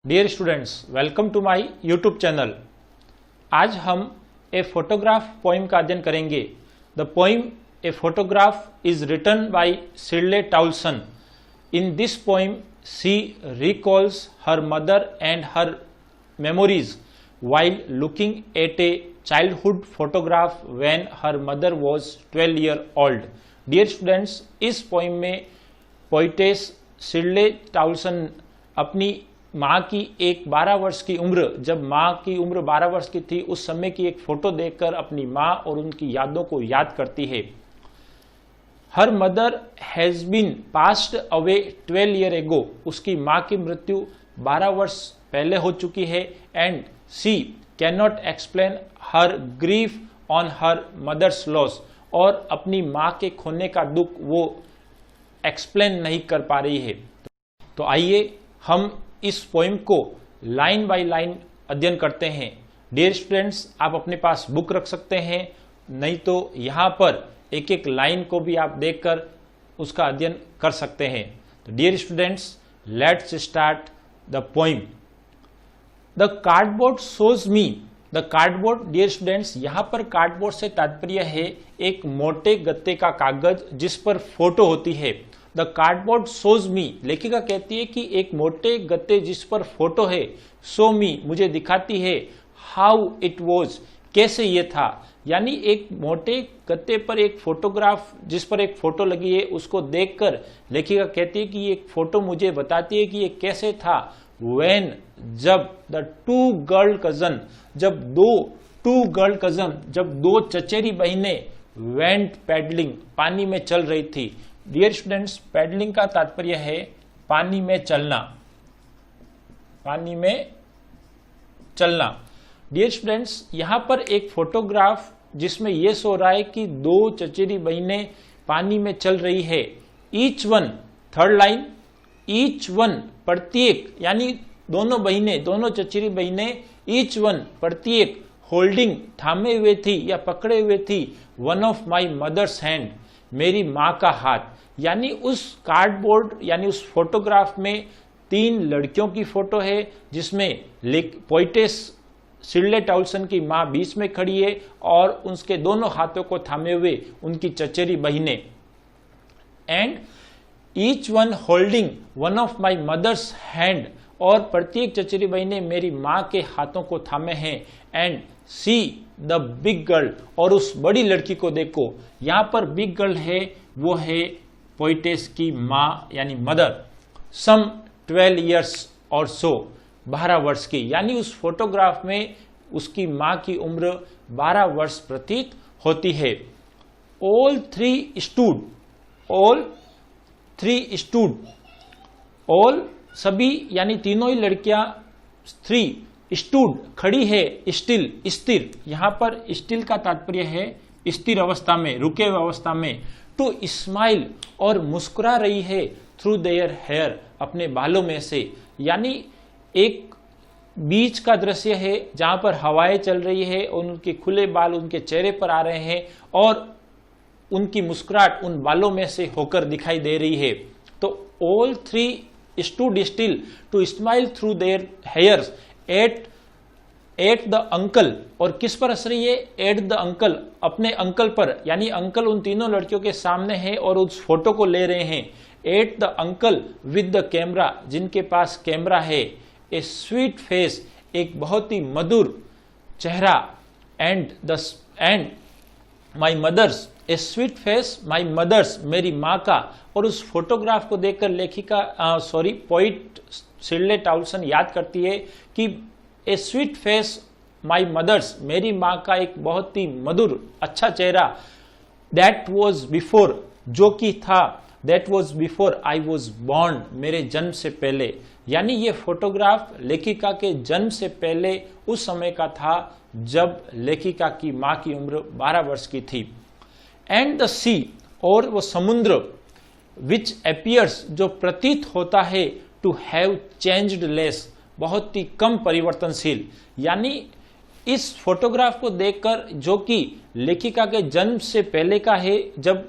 Dear students, welcome to my YouTube channel. आज हम a photograph poem का अध्ययन करेंगे। The poem a photograph is written by Shirley Toulson. In this poem she recalls her mother and her memories while looking at a childhood photograph when her mother was 12 year old. Dear students, इस poem में poetess Sidley टाउलसन अपनी माँ की एक 12 वर्ष की उम्र, जब माँ की उम्र 12 वर्ष की थी, उस समय की एक फोटो देखकर अपनी माँ और उनकी यादों को याद करती है। Her mother has been passed away 12 year ago. उसकी माँ की मृत्यु 12 वर्ष पहले हो चुकी है। And she can not explain her grief on her mother's loss. और अपनी माँ के खोने का दुख वो एक्सप्लेन नहीं कर पा रही है। तो आइए हम इस पोइम को लाइन बाय लाइन अध्ययन करते हैं। डियर स्टूडेंट्स, आप अपने पास बुक रख सकते हैं, नहीं तो यहाँ पर एक एक लाइन को भी आप देखकर उसका अध्ययन कर सकते हैं। तो dear students, let's start the poem. The cardboard shows me. The cardboard, dear students, यहाँ पर कार्डबोर्ड से तात्पर्य है एक मोटे गत्ते का कागज जिस पर फोटो होती है। द कार्डबोर्ड शोज मी, लेखिका कहती है कि एक मोटे गत्ते जिस पर फोटो है, शो मी, मुझे दिखाती है, हाउ इट वॉज, कैसे ये था। यानी एक मोटे गत्ते पर एक फोटोग्राफ जिस पर एक फोटो लगी है, उसको देखकर लेखिका कहती है कि ये एक फोटो मुझे बताती है कि ये कैसे था। व्हेन, जब द टू गर्ल कजन, जब दो चचेरी बहनें वेंट पैडलिंग, पानी में चल रही थी। डियर स्टूडेंट्स, पैडलिंग का तात्पर्य है पानी में चलना, पानी में चलना। डियर स्टूडेंट्स, यहां पर एक फोटोग्राफ जिसमें यह शो रहा है कि दो चचेरी बहनें पानी में चल रही है। Each one, third line, each one, प्रत्येक, यानी दोनों बहनें, दोनों चचेरी बहनें, ईच वन, प्रत्येक, होल्डिंग, थामे हुए थी या पकड़े हुए थी, one of my mother's hand, मेरी माँ का हाथ। यानी उस कार्डबोर्ड यानी उस फोटोग्राफ में 3 लड़कियों की फोटो है, जिसमें पोइटेस सिडले टाउलसन की माँ बीच में खड़ी है और उसके दोनों हाथों को थामे हुए उनकी चचेरी बहनें। And each one holding one of my mother's hand, और प्रत्येक चचेरी बहनें मेरी माँ के हाथों को थामे हैं। And see the big girl, और उस बड़ी लड़की को देखो। यहाँ पर बिग गर्ल है, वो है पोइटेस की माँ यानी मदर। सम 12 ईयर्स और सो, 12 वर्ष की, यानी उस फोटोग्राफ में उसकी माँ की उम्र 12 वर्ष प्रतीत होती है। ऑल थ्री स्टूड, ऑल सभी, यानी तीनों ही लड़कियां, 3 स्टूड खड़ी है, स्टिल स्थिर। यहां पर स्टिल का तात्पर्य है स्थिर अवस्था में, रुके हुए अवस्था में। टू स्माइल, और मुस्कुरा रही है, थ्रू देयर हेयर, अपने बालों में से। यानी एक बीच का दृश्य है जहां पर हवाएं चल रही है और उनके खुले बाल उनके चेहरे पर आ रहे हैं और उनकी मुस्कुराहट उन बालों में से होकर दिखाई दे रही है। तो all 3 stood still to smile through their hairs at the uncle, और किस पर हंस रही है? at the uncle, अपने अंकल पर, यानी अंकल उन तीनों लड़कियों के सामने है और उस फोटो को ले रहे हैं। at the uncle with the camera, जिनके पास कैमरा है। a sweet face, एक बहुत ही मधुर चेहरा। and my mother's, a sweet face, my mother's, मेरी माँ का। और उस फोटोग्राफ को देखकर लेखिका पोइट सिडले टाउलसन याद करती है कि a sweet face my mother's, मेरी माँ का एक बहुत ही मधुर अच्छा चेहरा। दैट वॉज बिफोर, जो कि था, that was before I was born, मेरे जन्म से पहले। यानी ये फोटोग्राफ लेखिका के जन्म से पहले उस समय का था जब लेखिका की माँ की उम्र 12 वर्ष की थी। एंड द सी, और वो समुद्र, विच अपियर्स, जो प्रतीत होता है, टू हैव चेंज्ड लेस, बहुत ही कम परिवर्तनशील। यानी इस फोटोग्राफ को देखकर, जो कि लेखिका के जन्म से पहले का है, जब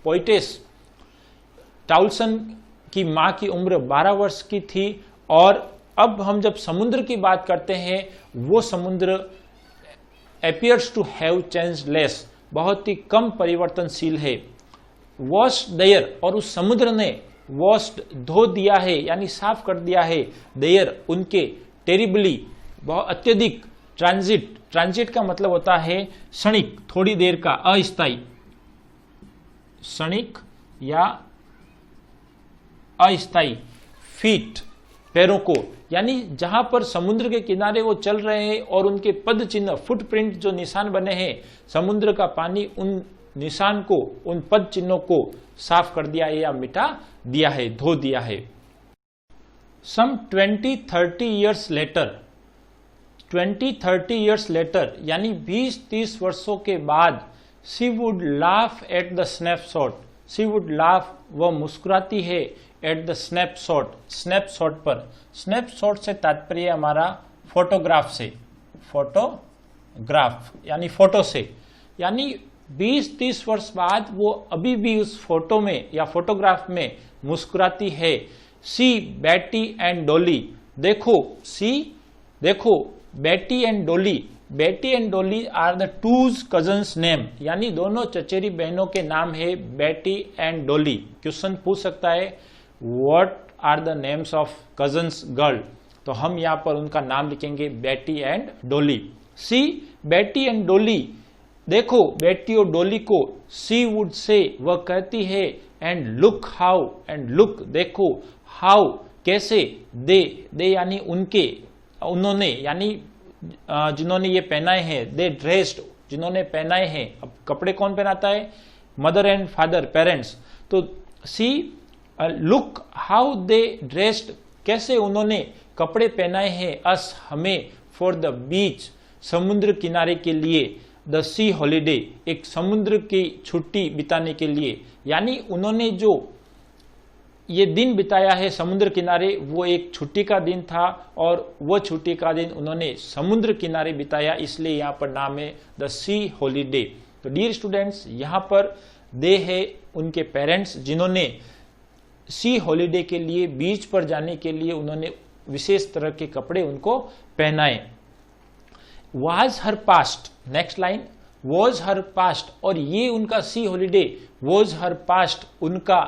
पोइटेस टाउलसन की माँ की उम्र 12 वर्ष की थी, और अब हम जब समुद्र की बात करते हैं, वो समुद्र appears to have changed less, बहुत ही कम परिवर्तनशील है। washed their, और उस समुद्र ने washed धो दिया है यानी साफ कर दिया है, their उनके, terribly बहुत अत्यधिक, ट्रांजिट, ट्रांजिट का मतलब होता है क्षणिक, थोड़ी देर का, अस्थायी, क्षणिक या अस्थायी, फीट पैरों को, यानी जहां पर समुद्र के किनारे वो चल रहे हैं और उनके पद चिन्ह, फुटप्रिंट जो निशान बने हैं, समुद्र का पानी उन निशान को, उन पद चिन्हों को साफ कर दिया है या मिटा दिया है, धो दिया है। सम 20-30 ईयर्स लेटर, 20-30 ईयर्स लेटर यानी 20-30 वर्षों के बाद, she would laugh at the snapshot, she would laugh, वह मुस्कुराती है, एट द स्नैपशॉट, स्नैपशॉट पर, स्नैपशॉट से तात्पर्य हमारा फोटोग्राफ से, फोटोग्राफ यानी फोटो से, यानी 20-30 वर्ष बाद वो अभी भी उस फोटो में या फोटोग्राफ में मुस्कुराती है। सी बैटी एंड डोली, देखो सी, देखो Betty and Dolly, Betty and Dolly are the two's cousins name, यानी दोनों चचेरी बहनों के नाम है बैटी एंड डोली। क्वेश्चन पूछ सकता है what are the names of cousins girl, तो हम यहाँ पर उनका नाम लिखेंगे बैटी एंड डोली। सी बैटी एंड डोली, देखो बेटी और डोली को, सी वुड से, वह कहती है, and look how, and look देखो, हाउ कैसे, दे यानी उनके, उन्होंने यानी जिन्होंने ये पहनाए हैं, दे ड्रेस्ड जिन्होंने पहनाए हैं। अब कपड़े कौन पहनाता है, मदर एंड फादर, पेरेंट्स। तो see look how they dressed, कैसे उन्होंने कपड़े पहनाए हैं, अस हमें, फॉर द बीच समुद्र किनारे के लिए, द सी हॉलीडे एक समुद्र की छुट्टी बिताने के लिए, यानी उन्होंने जो ये दिन बिताया है समुद्र किनारे वो एक छुट्टी का दिन था और वो छुट्टी का दिन उन्होंने समुद्र किनारे बिताया, इसलिए यहाँ पर नाम है द सी हॉलीडे। तो डियर स्टूडेंट्स, यहाँ पर दे है उनके पेरेंट्स जिन्होंने सी हॉलीडे के लिए, बीच पर जाने के लिए उन्होंने विशेष तरह के कपड़े उनको पहनाए। Was her past, next line, was her past, और ये उनका सी हॉलीडे, वॉज हर पास्ट उनका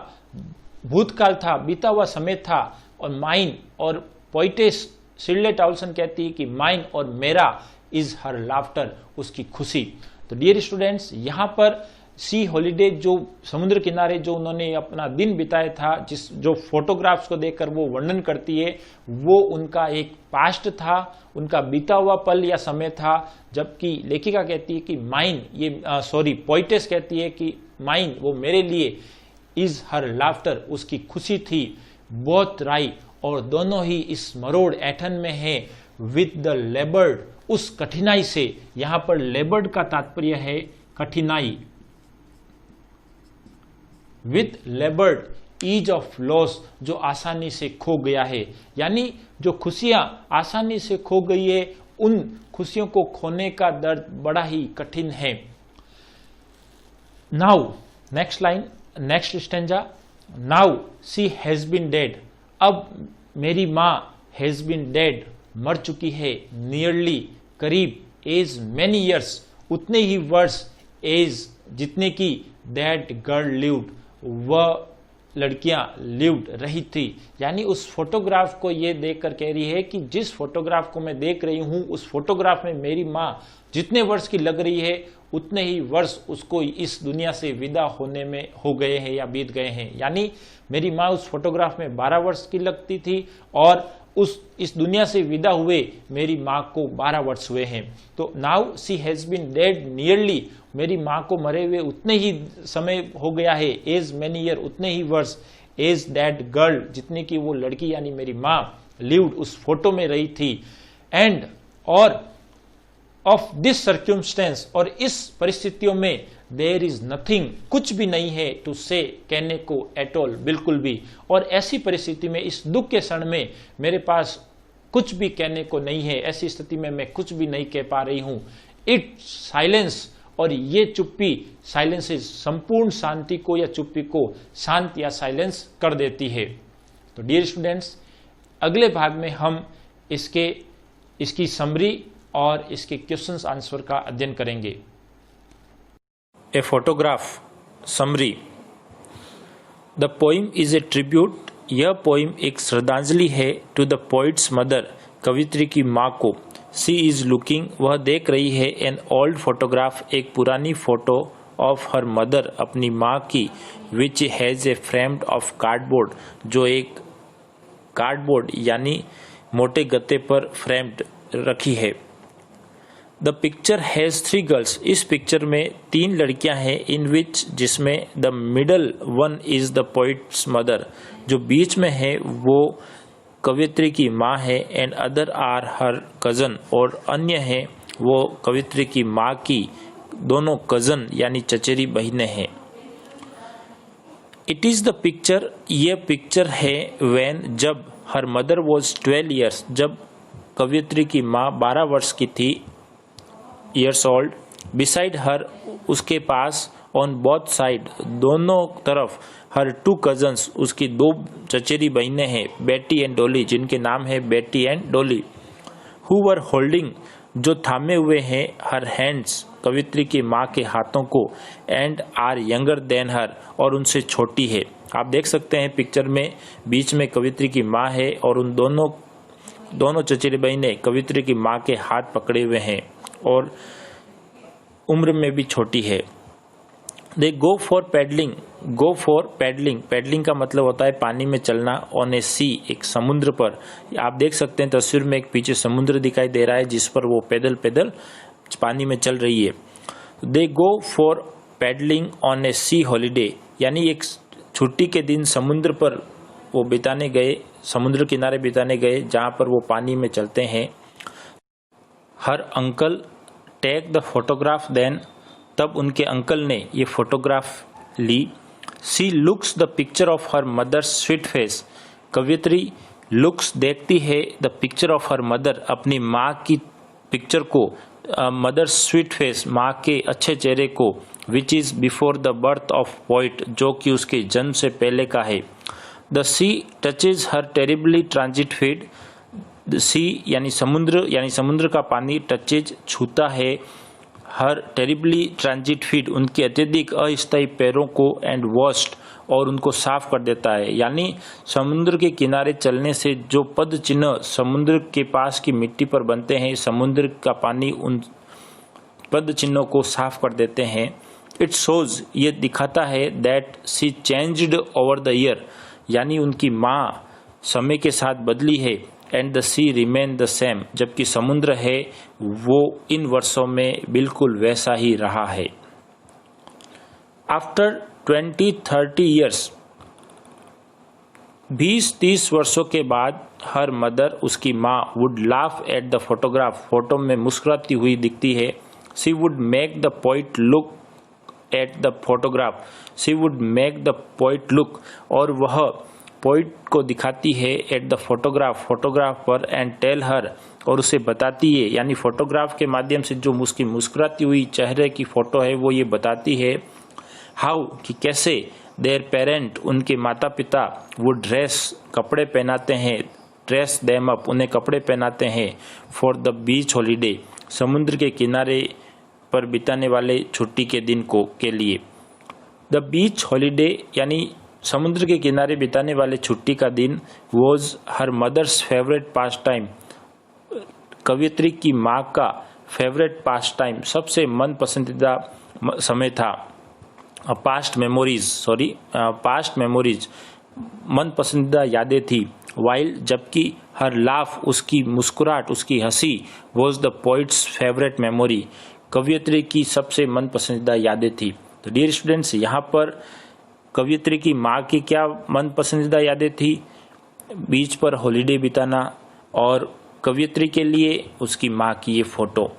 भूतकाल था, बीता हुआ समय था। और माइन, और पोइटेस शिर्ले टाउसन कहती है कि माइन और मेरा, इज हर लाफ्टर उसकी खुशी। तो डियर स्टूडेंट्स, यहाँ पर सी हॉलीडे जो समुद्र किनारे जो उन्होंने अपना दिन बिताया था, जिस जो फोटोग्राफ्स को देखकर वो वर्णन करती है, वो उनका एक पास्ट था, उनका बीता हुआ पल या समय था। जबकि लेखिका कहती है कि माइन, ये पोइटेस कहती है कि माइन वो मेरे लिए, इज हर लाफ्टर उसकी खुशी थी। बोथ राई, और दोनों ही इस मरोड़ ऐठन में है, विद द लेबर्ड उस कठिनाई से। यहां पर लेबर्ड का तात्पर्य है कठिनाई, with laboured ease of loss जो आसानी से खो गया है, यानी जो खुशियां आसानी से खो गई है, उन खुशियों को खोने का दर्द बड़ा ही कठिन है। Now next line, next stanza, now she has been dead, अब मेरी मां हैज बीन डेड मर चुकी है, नियरली करीब, एज मेनी ईयर्स उतने ही वर्ष, एज जितने की, दैट गर्ल लिव्ड वह लड़कियां लिव्ड रही थी। यानी उस फोटोग्राफ को ये देखकर कह रही है कि जिस फोटोग्राफ को मैं देख रही हूं, उस फोटोग्राफ में मेरी मां जितने वर्ष की लग रही है, उतने ही वर्ष उसको इस दुनिया से विदा होने में हो गए हैं या बीत गए हैं। यानी मेरी माँ उस फोटोग्राफ में 12 वर्ष की लगती थी और इस दुनिया से विदा हुए मेरी माँ को 12 वर्ष हुए हैं। तो now she has been dead nearly, मेरी माँ को मरे हुए उतने ही समय हो गया है, एज मेनी ईयर उतने ही वर्ष, एज दैट गर्ल जितने की वो लड़की यानी मेरी माँ लिव्ड उस फोटो में रही थी। एंड और ऑफ दिस सर्क्यूमस्टेंस, और इस परिस्थितियों में, देयर इज नथिंग कुछ भी नहीं है, टू से कहने को, एट ऑल बिल्कुल भी। और ऐसी परिस्थिति में, इस दुख के क्षण में मेरे पास कुछ भी कहने को नहीं है, ऐसी स्थिति में मैं कुछ भी नहीं कह पा रही हूं। इट साइलेंस, और ये चुप्पी, साइलेंसेस संपूर्ण शांति को या चुप्पी को शांत या साइलेंस कर देती है। तो डियर स्टूडेंट्स, अगले भाग में हम इसकी समरी और इसके क्वेश्चंस आंसर का अध्ययन करेंगे। A photograph summary. The poem is a tribute. यह पोइम एक श्रद्धांजलि है टू द पोइट्स मदर, कवित्री की माँ को। सी इज लुकिंग, वह देख रही है, एन ओल्ड फोटोग्राफ, एक पुरानी फोटो ऑफ हर मदर, अपनी माँ की, which has a framed of cardboard, जो एक कार्डबोर्ड यानी मोटे गत्ते पर फ्रेम्ड रखी है। द पिक्चर हैज़ 3 गर्ल्स, इस पिक्चर में 3 लड़कियां हैं, इन विच, जिसमें the middle one is the poet's mother, जो बीच में है वो कवित्री की माँ है, and other are her cousin, और अन्य है वो कवित्री की माँ की दोनों कज़न यानी चचेरी बहनें हैं। इट इज़ द पिक्चर, ये पिक्चर है व्हेन, जब, हर मदर वॉज 12 ईयर्स, जब कवित्री की माँ 12 वर्ष की थी, ईयर्स ओल्ड, बिसाइड हर, उसके पास, ऑन बोथ साइड, दोनों तरफ, हर 2 कजन्स, उसकी 2 चचेरी बहनें हैं, बेटी एंड डोली, जिनके नाम है बेटी एंड डोली, हु वर होल्डिंग, जो थामे हुए हैं, हर हैंड्स, कवित्री की माँ के हाथों को, एंड आर यंगर देन हर, और उनसे छोटी है। आप देख सकते हैं पिक्चर में बीच में कवित्री की माँ है और उन दोनों चचेरी बहनें कवित्री की माँ के हाथ पकड़े हुए हैं और उम्र में भी छोटी है। They go for paddling, go for paddling, paddling का मतलब होता है पानी में चलना, ऑन ए सी, एक समुद्र पर। आप देख सकते हैं तस्वीर में एक पीछे समुद्र दिखाई दे रहा है जिस पर वो पैदल पैदल पानी में चल रही है। They go for paddling on a sea holiday, यानी एक छुट्टी के दिन समुद्र पर वो बिताने गए, समुद्र किनारे बिताने गए जहाँ पर वो पानी में चलते हैं। Her uncle take the photograph then, तब उनके अंकल ने ये फोटोग्राफ ली। She looks the picture of her mother sweet face, कवित्री लुक्स देखती है, the picture of her mother, अपनी माँ की पिक्चर को, मदर स्वीट फेस, माँ के अच्छे चेहरे को, which is before the birth of poet, जो कि उसके जन्म से पहले का है। The sea touches her terribly transient feet, sea यानी समुद्र का पानी, टचेज छूता है, हर टेरिबली ट्रांजिट फीट, उनके अत्यधिक अस्थायी पैरों को, एंड वॉश्ड, और उनको साफ कर देता है। यानी समुद्र के किनारे चलने से जो पद चिन्ह समुद्र के पास की मिट्टी पर बनते हैं, समुद्र का पानी उन पद चिन्हों को साफ कर देते हैं। इट शोज, ये दिखाता है, that sea changed over the year, यानी उनकी माँ समय के साथ बदली है, and the sea remain the same, जबकि समुद्र है वो इन वर्षों में बिल्कुल वैसा ही रहा है। आफ्टर 20-30 ईयर्स, 20-30 वर्षों के बाद, हर मदर, उसकी माँ, would laugh at the photograph, photo में मुस्कुराती हुई दिखती है। She would make the poet look at the photograph, she would make the poet look, और वह पोइट को दिखाती है, एट द फोटोग्राफ पर, एंड टेल हर, और उसे बताती है, यानी फोटोग्राफ के माध्यम से जो उसकी मुस्कुराती हुई चेहरे की फोटो है वो ये बताती है, हाउ, कि कैसे, देयर पेरेंट, उनके माता पिता, वो ड्रेस, कपड़े पहनाते हैं, ड्रेस देम अप, उन्हें कपड़े पहनाते हैं, फॉर द बीच हॉलीडे, समुद्र के किनारे पर बिताने वाले छुट्टी के दिन के लिए। द बीच हॉलीडे यानी समुद्र के किनारे बिताने वाले छुट्टी का दिन, was her mother's favourite pastime, कवित्री की माँ का फेवरेट पास टाइम, सबसे मन पसंदीदा समय था। पास्ट मेमोरीज, मन पसंदीदा यादें थी। वाइल, जबकि, हर लाफ, उसकी मुस्कुराहट, उसकी हंसी, was the poets favourite memory, कवियत्री की सबसे मन पसंदीदा यादें थी। तो डियर स्टूडेंट्स, यहाँ पर कवियत्री की माँ की क्या मन पसंदीदा यादें थी? बीच पर हॉलीडे बिताना, और कवियत्री के लिए उसकी माँ की ये फोटो।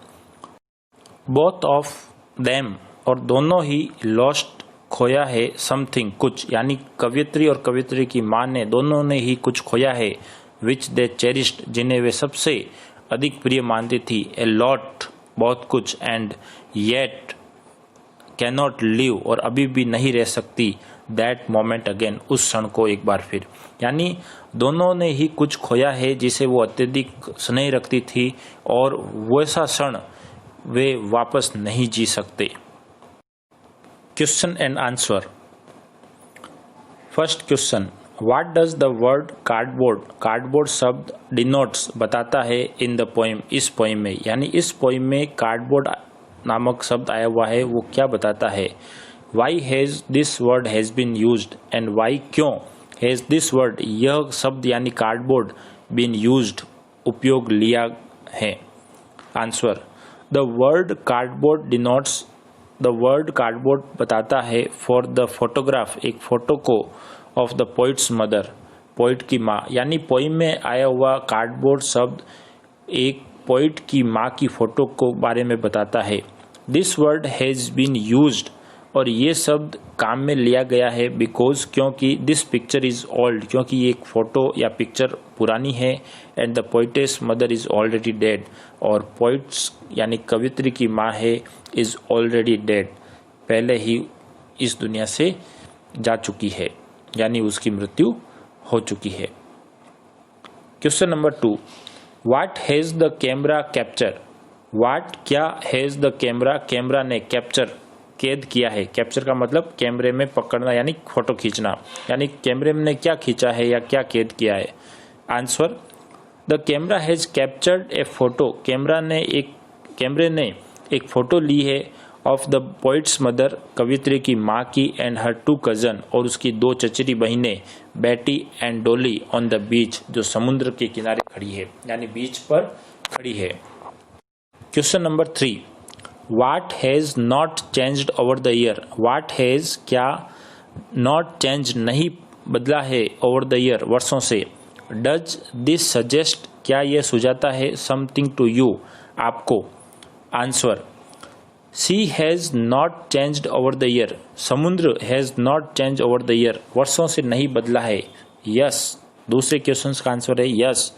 बोथ ऑफ देम, और दोनों ही, लॉस्ट, खोया है, समथिंग, कुछ, यानी कवियत्री और कवियत्री की माँ ने, दोनों ने ही कुछ खोया है, विच दे चेरिस्ड, जिन्हें वे सबसे अधिक प्रिय मानती थी, ए लॉट, बहुत कुछ, एंड येट कैनॉट लिव, और अभी भी नहीं रह सकती, दैट मोमेंट अगेन, उस क्षण को एक बार फिर। यानी दोनों ने ही कुछ खोया है जिसे वो अत्यधिक स्नेह रखती थी और वैसा क्षण वे वापस नहीं जी सकते। Question and answer. First question, what does the word cardboard, cardboard शब्द डिनोट्स बताता है इन द पोइम, इस पोइम में। यानी इस पोइम में कार्डबोर्ड नामक शब्द आया हुआ है, वो क्या बताता है। Why has this word has been used and why, क्यों, हैज़ दिस वर्ड, यह शब्द यानी कार्डबोर्ड, बीन यूज्ड, उपयोग लिया है। Answer, the word cardboard denotes, the word cardboard बताता है फॉर द फोटोग्राफ, एक फोटो को, of the poet's mother, poet की माँ। यानी पोइम में आया हुआ कार्डबोर्ड शब्द एक पोइट की माँ की फोटो को बारे में बताता है। This word has been used, और ये शब्द काम में लिया गया है बिकॉज, क्योंकि दिस पिक्चर इज ओल्ड, क्योंकि ये एक फोटो या पिक्चर पुरानी है, and the poetess mother is already dead, और पोइट्स यानी कवित्री की माँ है, इज ऑलरेडी डेड, पहले ही इस दुनिया से जा चुकी है, यानी उसकी मृत्यु हो चुकी है। Question number 2, what has the camera capture, what, क्या, हैज़ द कैमरा, कैमरा ने कैप्चर, कैद किया है। कैप्चर का मतलब कैमरे में पकड़ना यानी फोटो खींचना, यानी कैमरे में क्या खींचा है या क्या कैद किया है। Answer, the camera has captured A photo, कैमरे ने एक फोटो ली है ऑफ द पोइट्स मदर, कवित्री की माँ की, एंड हर 2 कजन, और उसकी 2 चचेरी बहनें, बेटी एंड डोली, ऑन द बीच, जो समुद्र के किनारे खड़ी है, यानी बीच पर खड़ी है। Question number 3, What has not changed over the year? What has, क्या, not changed, नहीं बदला है, over the year, वर्षों से। Does this suggest, क्या यह सुझाता है, something to you, आपको। Answer, Sea has not changed over the year, समुद्र has not changed over the year, वर्षों से नहीं बदला है। Yes, दूसरे क्वेश्चन का आंसर है yes,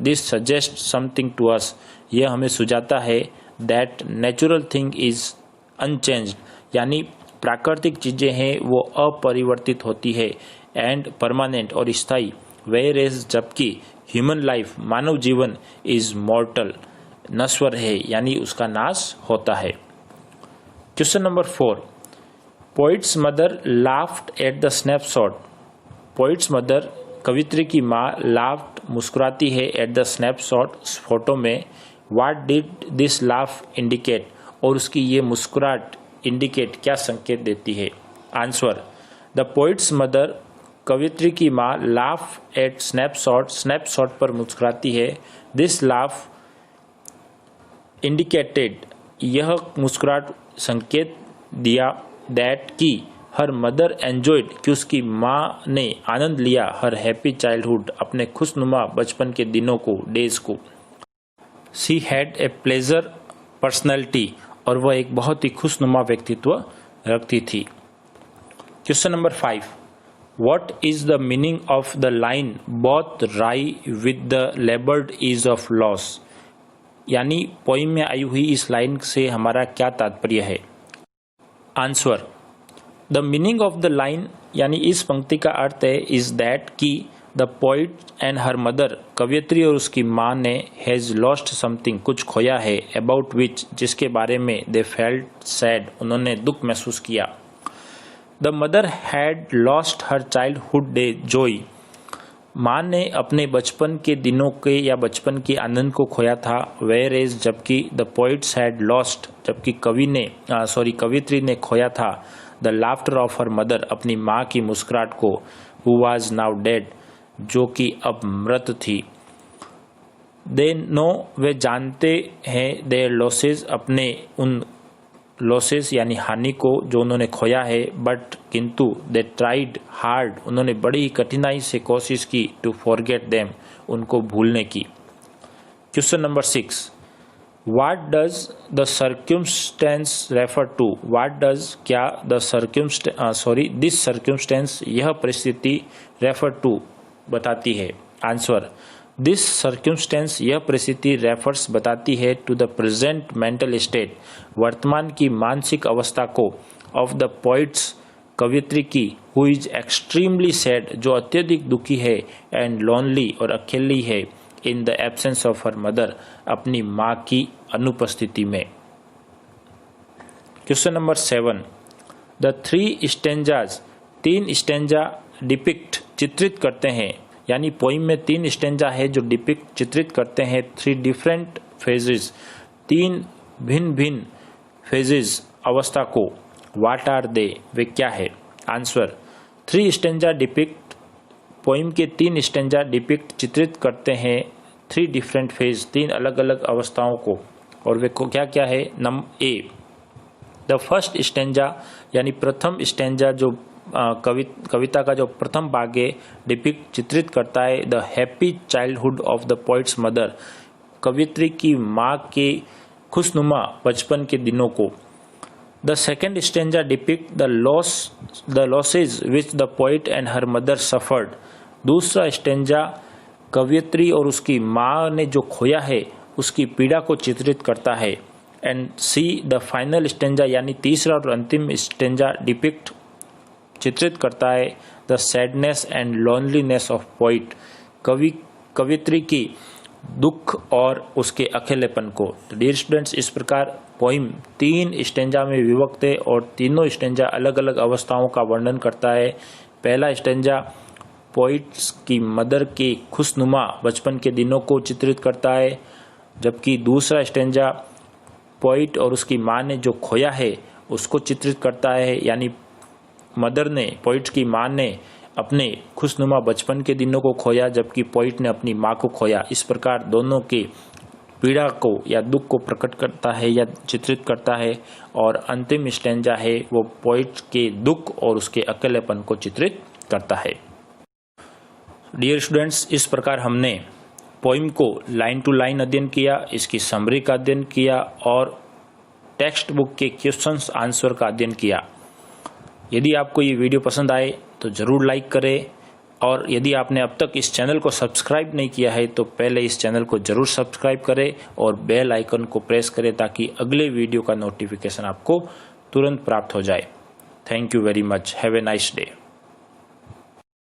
this suggests something to us, यह हमें सुझाता है that natural thing is unchanged, यानी प्राकृतिक चीज़ें हैं वो अपरिवर्तित होती है, एंड परमानेंट और स्थायी, वेयर एज, जबकि ह्यूमन लाइफ, मानव जीवन, इज मॉर्टल, नश्वर है, यानी उसका नाश होता है। Question number 4, poet's mother laughed at the snapshot, poet's mother, कवित्री की माँ, लाफ्ड, मुस्कुराती है, एट द स्नैपशॉट, फोटो में। What did this laugh indicate, और उसकी ये मुस्कुराहट इंडिकेट, क्या संकेत देती है। आंसर, द पोइट्स मदर, कवित्री की माँ, लाफ एट स्नैपशॉट, स्नैपशॉट पर मुस्कुराती है। दिस लाफ इंडिकेटेड, यह मुस्कुराहट संकेत दिया, दैट की, हर मदर एंजॉयड, कि उसकी माँ ने आनंद लिया, हर हैप्पी चाइल्डहुड, अपने खुशनुमा बचपन के दिनों को, डेज को। She had a pleasure personality, और वह एक बहुत ही खुशनुमा व्यक्तित्व रखती थी। Question number 5, what is the meaning of the line both wry with the laboured ease of loss, यानी पोइम में आई हुई इस लाइन से हमारा क्या तात्पर्य है। Answer, the meaning of the line, यानी इस पंक्ति का अर्थ है, इज दैट की the poet and her mother, कवियत्री और उसकी माँ ने, हैज़ लॉस्ट समथिंग, कुछ खोया है, अबाउट विच, जिसके बारे में, दे फेल्ट सैड, उन्होंने दुख महसूस किया। The mother had lost her childhood day Joy, माँ ने अपने बचपन के दिनों के या बचपन के आनंद को खोया था। वेयर एज, जबकि द पोइट्स हैड लॉस्ट, जबकि कवित्री ने खोया था the laughter of her mother, अपनी माँ की मुस्कुराहट को, हु वाज नाउ डेड, जो कि अब मृत थी। दे नो, वे जानते हैं, देयर लॉसेस, अपने उन लॉसेस यानी हानि को जो उन्होंने खोया है, बट किंतु दे ट्राइड हार्ड, उन्होंने बड़ी ही कठिनाई से कोशिश की, टू फॉरगेट देम, उनको भूलने की। Question number 6, what does the circumstance refer to, what does, क्या, द दिस सर्क्यूमस्टेंस, यह परिस्थिति, रेफर टू, बताती है। आंसर, दिस सर्क्यूमस्टेंस, यह परिस्थिति, रेफर्स, बताती है, to the present mental state, वर्तमान की मानसिक अवस्था को, ऑफ द पोइट्स, कवियत्री की हु इज एक्सट्रीमली सैड, जो अत्यधिक दुखी है, एंड लोनली और अकेली है, in the absence of her mother, अपनी माँ की अनुपस्थिति में। Question number 7, the 3 stanzas, 3 stanza depict चित्रित करते हैं, यानी पोइम में 3 स्टेंजा है जो डिपिक्ट चित्रित करते हैं 3 डिफरेंट फेजेस, 3 भिन्न भिन्न फेजेस अवस्था को। व्हाट आर दे, वे क्या है? आंसर, 3 स्टेंजा डिपिक्ट, पोइम के 3 स्टेंजा डिपिक्ट चित्रित करते हैं 3 डिफरेंट फेज, 3 अलग अलग अवस्थाओं को, और वे को क्या क्या है? Number A, the first stanza, यानी प्रथम स्टेंजा जो कविता का जो प्रथम भाग है, डिपिक्ट चित्रित करता है the happy childhood of the poet's mother, कवित्री की माँ के खुशनुमा बचपन के दिनों को। The second stanza depict the losses which the poet and her mother suffered, दूसरा स्टेंजा कवियत्री और उसकी माँ ने जो खोया है उसकी पीड़ा को चित्रित करता है। And see, the final stanza, यानी तीसरा और अंतिम स्टेंजा डिपिक्ट चित्रित करता है the sadness and loneliness of poet, कवित्री की दुख और उसके अकेलेपन को। तो डियर स्टूडेंट्स, इस प्रकार पोइम 3 स्टेंजा में विभक्त है और तीनों स्टेंजा अलग अलग अवस्थाओं का वर्णन करता है। पहला स्टेंजा पोइट्स की मदर के खुशनुमा बचपन के दिनों को चित्रित करता है, जबकि दूसरा स्टेंजा पोइट और उसकी माँ ने जो खोया है उसको चित्रित करता है, यानी मदर ने, पोइट की माँ ने अपने खुशनुमा बचपन के दिनों को खोया, जबकि पोइट ने अपनी माँ को खोया। इस प्रकार दोनों के पीड़ा को या दुख को प्रकट करता है या चित्रित करता है, और अंतिम स्टेंजा है वो पोइट के दुख और उसके अकेलेपन को चित्रित करता है। डियर स्टूडेंट्स, इस प्रकार हमने पोइम को लाइन टू लाइन अध्ययन किया, इसकी समरी का अध्ययन किया और टेक्स्ट बुक के क्वेश्चंस आंसर का अध्ययन किया। यदि आपको ये वीडियो पसंद आए तो ज़रूर लाइक करें, और यदि आपने अब तक इस चैनल को सब्सक्राइब नहीं किया है तो पहले इस चैनल को ज़रूर सब्सक्राइब करें और बेल आइकन को प्रेस करें ताकि अगले वीडियो का नोटिफिकेशन आपको तुरंत प्राप्त हो जाए। Thank you very much. Have a nice day.